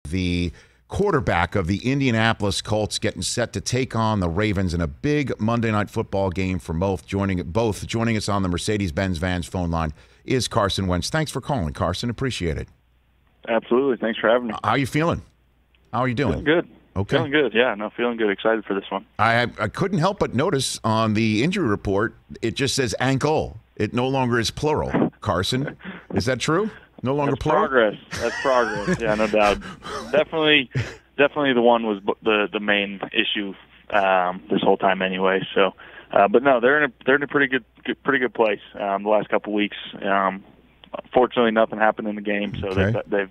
the quarterback of the Indianapolis Colts, getting set to take on the Ravens in a big Monday Night Football game for both. Joining us on the Mercedes-Benz Vans phone line is Carson Wentz. Thanks for calling, Carson. Appreciate it. Absolutely. Thanks for having me. How are you feeling? How are you doing? Feeling good. Okay. Feeling good. Yeah, no, feeling good. Excited for this one. I couldn't help but notice on the injury report, it just says ankle. It no longer is plural. Carson, is that true? No longer That's plural? progress. That's progress. Yeah, no doubt. Definitely the one was the main issue this whole time anyway. So, but no, they're in a pretty good place. The last couple weeks, fortunately, nothing happened in the game, so Okay. they've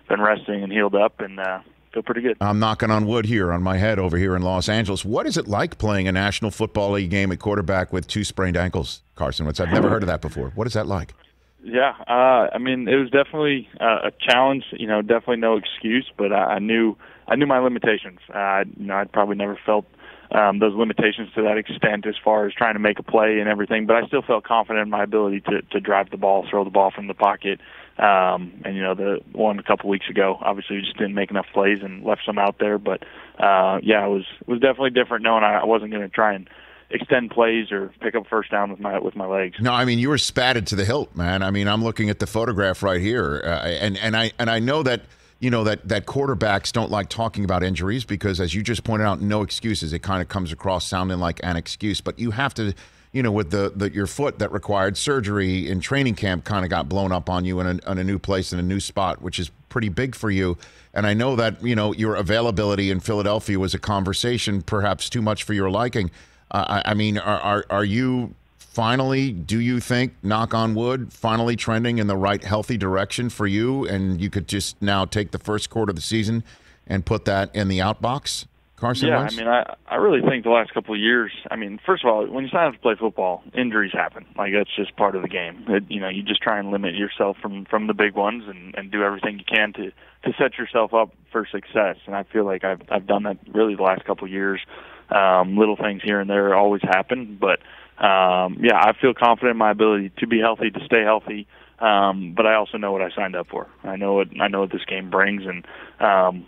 been resting and healed up and feel pretty good. I'm knocking on wood here on my head over here in Los Angeles. What is it like playing a National Football League game at quarterback with 2 sprained ankles, Carson Wentz? I've never heard of that before. What is that like? Yeah, I mean, it was definitely a challenge. Definitely no excuse, but I knew my limitations. I'd probably never felt those limitations to that extent as far as trying to make a play and everything. But I still felt confident in my ability to drive the ball, throw the ball from the pocket. The one a couple weeks ago, obviously, we just didn't make enough plays and left some out there. But it was definitely different knowing I wasn't going to try and extend plays or pick up first down with my legs. No, I mean, you were spatted to the hilt, man. I mean, I'm looking at the photograph right here, and I know that that quarterbacks don't like talking about injuries because, as you just pointed out, no excuses. It kind of comes across sounding like an excuse, but you have to, with your foot that required surgery in training camp, kind of got blown up on you in a new place in a new spot, which is pretty big for you. And I know that your availability in Philadelphia was a conversation, perhaps too much for your liking. I mean, are you finally, do you think, knock on wood, finally trending in the right healthy direction for you, and you could just now take the first quarter of the season and put that in the outbox, Carson Wentz? Yeah, I mean, I really think the last couple of years, I mean, first of all, when you sign up to play football, injuries happen. Like, that's just part of the game. You just try and limit yourself from the big ones and do everything you can to set yourself up for success. And I feel like I've done that really the last couple of years. Little things here and there always happen, but I feel confident in my ability to be healthy, to stay healthy. But I also know what I signed up for. I know what this game brings, and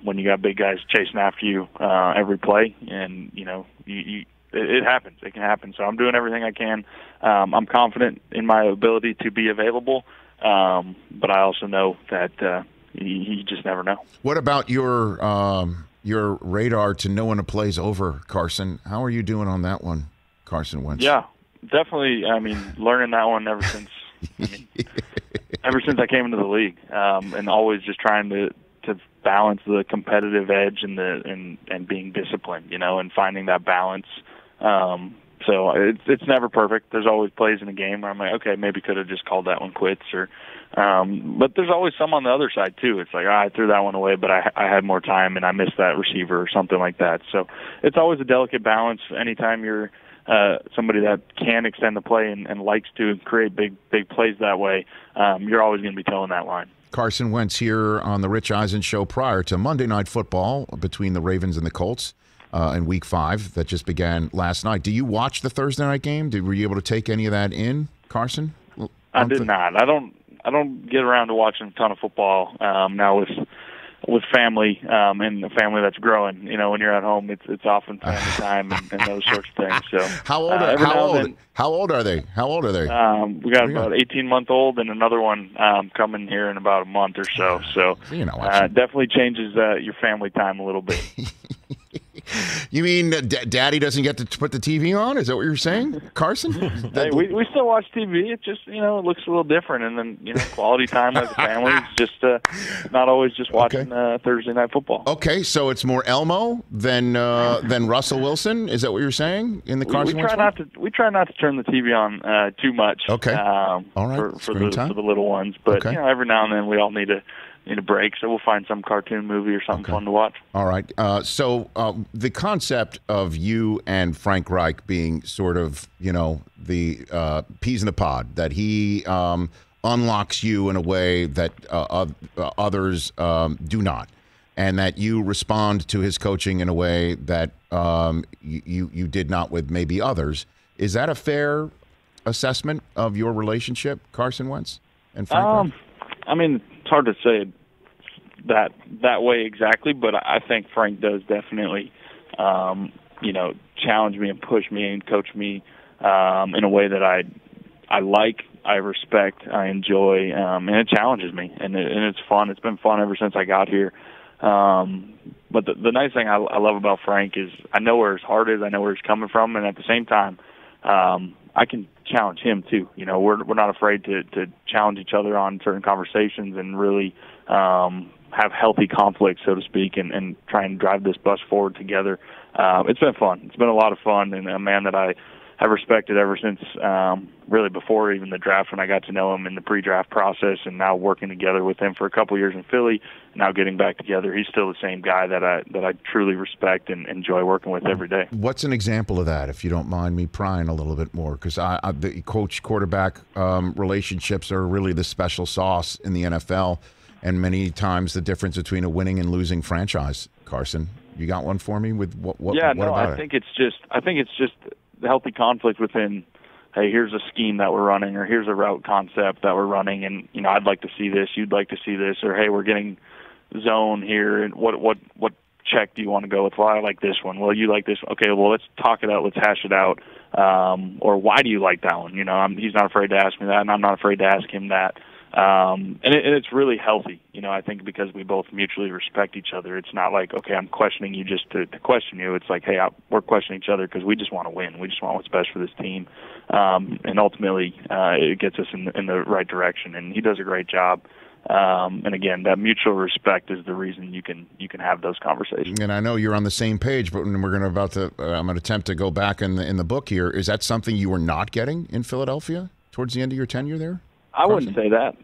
when you got big guys chasing after you every play, and it happens. It can happen. So I'm doing everything I can. I'm confident in my ability to be available, but I also know that you just never know. What about your radar to know when a play's over, Carson? How are you doing on that one, Carson Wentz? Yeah, definitely. I mean, learning that one ever since I came into the league, and always just trying to balance the competitive edge and being disciplined, and finding that balance. So it's never perfect. There's always plays in a game where I'm like, okay, maybe could have just called that one quits, but there's always some on the other side too. It's like, I threw that one away, but I had more time and I missed that receiver or something like that. So it's always a delicate balance. Anytime you're somebody that can extend the play and likes to create big plays that way, you're always going to be towing that line. Carson Wentz here on the Rich Eisen Show prior to Monday Night Football between the Ravens and the Colts in Week 5 that just began last night. Do you watch the Thursday night game? Were you able to take any of that in, Carson? I did not. I don't get around to watching a ton of football now with family and a family that's growing. When you're at home, it's often family time and those sorts of things. So How old are they? We got about 18-month-old and another one coming here in about a month or so. So definitely changes your family time a little bit. You mean Daddy doesn't get to put the TV on? Is that what you're saying, Carson? Hey, we still watch TV. It just it looks a little different, and then quality time as a family is just not always just watching Thursday night football. Okay, so it's more Elmo than Russell Wilson. Is that what you're saying in the Carson? We try not to turn the TV on too much. Okay, all right, for the little ones, but every now and then we all need a break, so we'll find some cartoon movie or something fun to watch. All right. So the concept of you and Frank Reich being sort of, the peas in the pod, that he unlocks you in a way that others do not, and that you respond to his coaching in a way that you did not with maybe others. Is that a fair assessment of your relationship, Carson Wentz and Frank Reich? I mean, it's hard to say that way exactly, but I think Frank does definitely, challenge me and push me and coach me in a way that I like, I respect, I enjoy, and it challenges me, and it's fun. It's been fun ever since I got here. But the nice thing I love about Frank is I know where his heart is, I know where he's coming from, and at the same time, I can challenge him too. We're not afraid to challenge each other on certain conversations and really have healthy conflict, so to speak, and try and drive this bus forward together. It's been fun. It's been a lot of fun, and a man that I have respected ever since really before even the draft, when I got to know him in the pre-draft process, and now working together with him for a couple years in Philly, now getting back together. He's still the same guy that I truly respect and enjoy working with every day. What's an example of that, if you don't mind me prying a little bit more? Because the coach-quarterback relationships are really the special sauce in the NFL, and many times the difference between a winning and losing franchise. Carson, you got one for me with what? Yeah, what about I think it's just the healthy conflict within. Hey, here's a scheme that we're running, or here's a route concept that we're running, and I'd like to see this, you'd like to see this, or hey, we're getting zone here, and what check do you want to go with? Well, I like this one. Well, you like this. Okay, well, let's talk it out. Let's hash it out. Or why do you like that one? He's not afraid to ask me that, and I'm not afraid to ask him that. And it's really healthy, I think, because we both mutually respect each other. It's not like, okay, I'm questioning you just to question you. It's like, hey, we're questioning each other because we just want to win. We just want what's best for this team. And ultimately, it gets us in the right direction. And he does a great job. And again, that mutual respect is the reason you can have those conversations. And I know you're on the same page, but when I'm going to attempt to go back in the book here. Is that something you were not getting in Philadelphia towards the end of your tenure there? I wouldn't say that.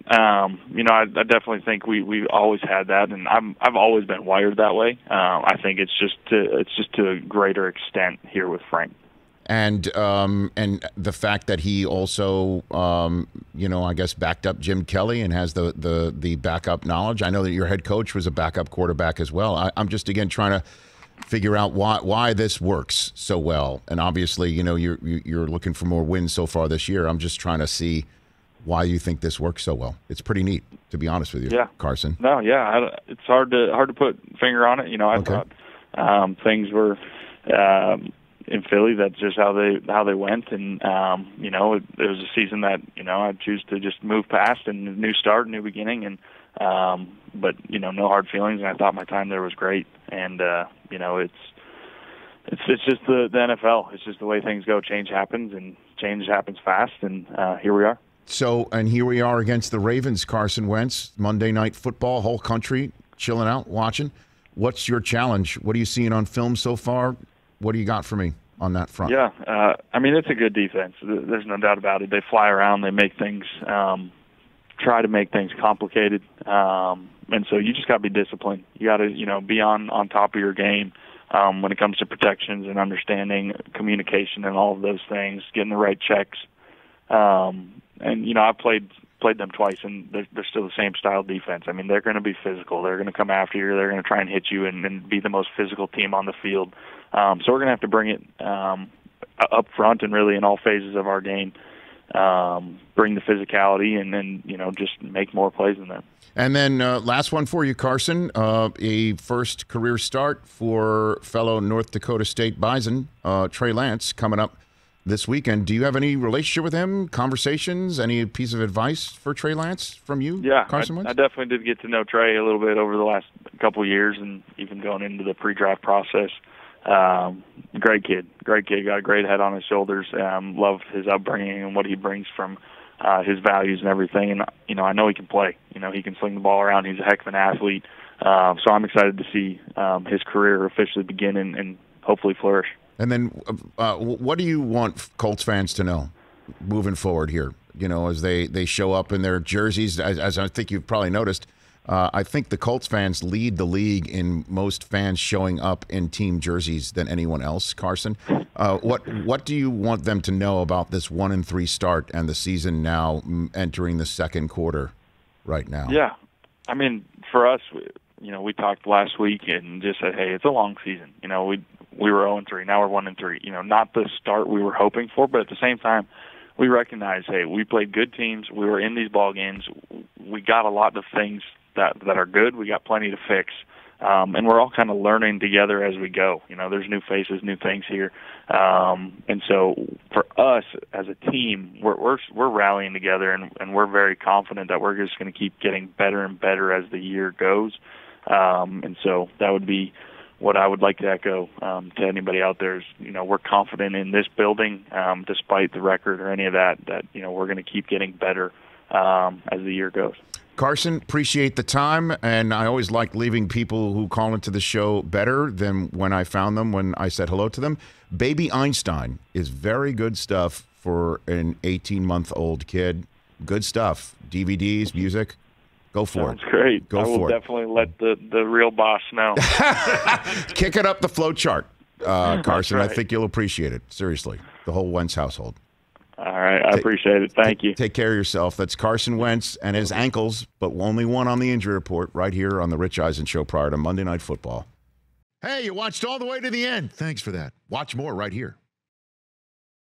I definitely think we always had that, and I've always been wired that way. I think it's just to a greater extent here with Frank. And the fact that he also, I guess backed up Jim Kelly and has the backup knowledge. I know that your head coach was a backup quarterback as well. I'm just again trying to figure out why this works so well. And obviously, you're looking for more wins so far this year. I'm just trying to see why you think this works so well. It's pretty neat, to be honest with you, yeah. Carson. No, yeah, it's hard to put a finger on it. I thought things were in Philly. That's just how they went, and it was a season that I'd choose to just move past and a new start, new beginning, and but no hard feelings. And I thought my time there was great, and it's just the NFL. It's just the way things go. Change happens, and change happens fast, and here we are. So, and here we are against the Ravens, Carson Wentz, Monday Night Football, whole country chilling out, watching. What's your challenge? What are you seeing on film so far? What do you got for me on that front? Yeah, it's a good defense. There's no doubt about it. They fly around. They make things, try to make things complicated. And so you just got to be disciplined. You got to, be on top of your game when it comes to protections and understanding communication and all of those things, getting the right checks. And I've played them twice, and they're still the same style defense. I mean, they're going to be physical. They're going to come after you. They're going to try and hit you and be the most physical team on the field. So we're going to have to bring it up front and really in all phases of our game, bring the physicality and then, just make more plays than that. And then last one for you, Carson, a first career start for fellow North Dakota State Bison, Trey Lance, coming up this weekend. Do you have any relationship with him, conversations, any piece of advice for Trey Lance from you, Carson Wentz? I definitely did get to know Trey a little bit over the last couple of years and even going into the pre-draft process. Great kid, got a great head on his shoulders. Love his upbringing and what he brings from his values and everything. And, I know he can play. He can sling the ball around. He's a heck of an athlete. So I'm excited to see his career officially begin and hopefully flourish. And then what do you want Colts fans to know moving forward here, as they show up in their jerseys? As I think you've probably noticed, I think the Colts fans lead the league in most fans showing up in team jerseys than anyone else, Carson. What do you want them to know about this 1-3 start and the season now entering the second quarter right now? Yeah, I mean, for us, we talked last week and just said, hey, it's a long season. We were 0-3. Now we're 1-3. Not the start we were hoping for, but at the same time, we recognize, hey, we played good teams. We were in these ball games. We got a lot of things that are good. We got plenty to fix. And we're all kind of learning together as we go. There's new faces, new things here. And so for us as a team, we're rallying together, and we're very confident that we're just going to keep getting better and better as the year goes. And so that would be what I would like to echo to anybody out there is, we're confident in this building, despite the record or any of that, we're going to keep getting better as the year goes. Carson, appreciate the time, and I always like leaving people who call into the show better than when I found them, when I said hello to them. Baby Einstein is very good stuff for an 18-month-old kid. Good stuff. DVDs, music. Go for it. Sounds great. Go I will for it. Definitely let the real boss know. Kick it up the flow chart, Carson. Right. I think you'll appreciate it. Seriously, the whole Wentz household. All right. I appreciate it. Thank you. Take care of yourself. That's Carson Wentz and his ankles, but only one on the injury report right here on the Rich Eisen Show prior to Monday Night Football. Hey, you watched all the way to the end. Thanks for that. Watch more right here.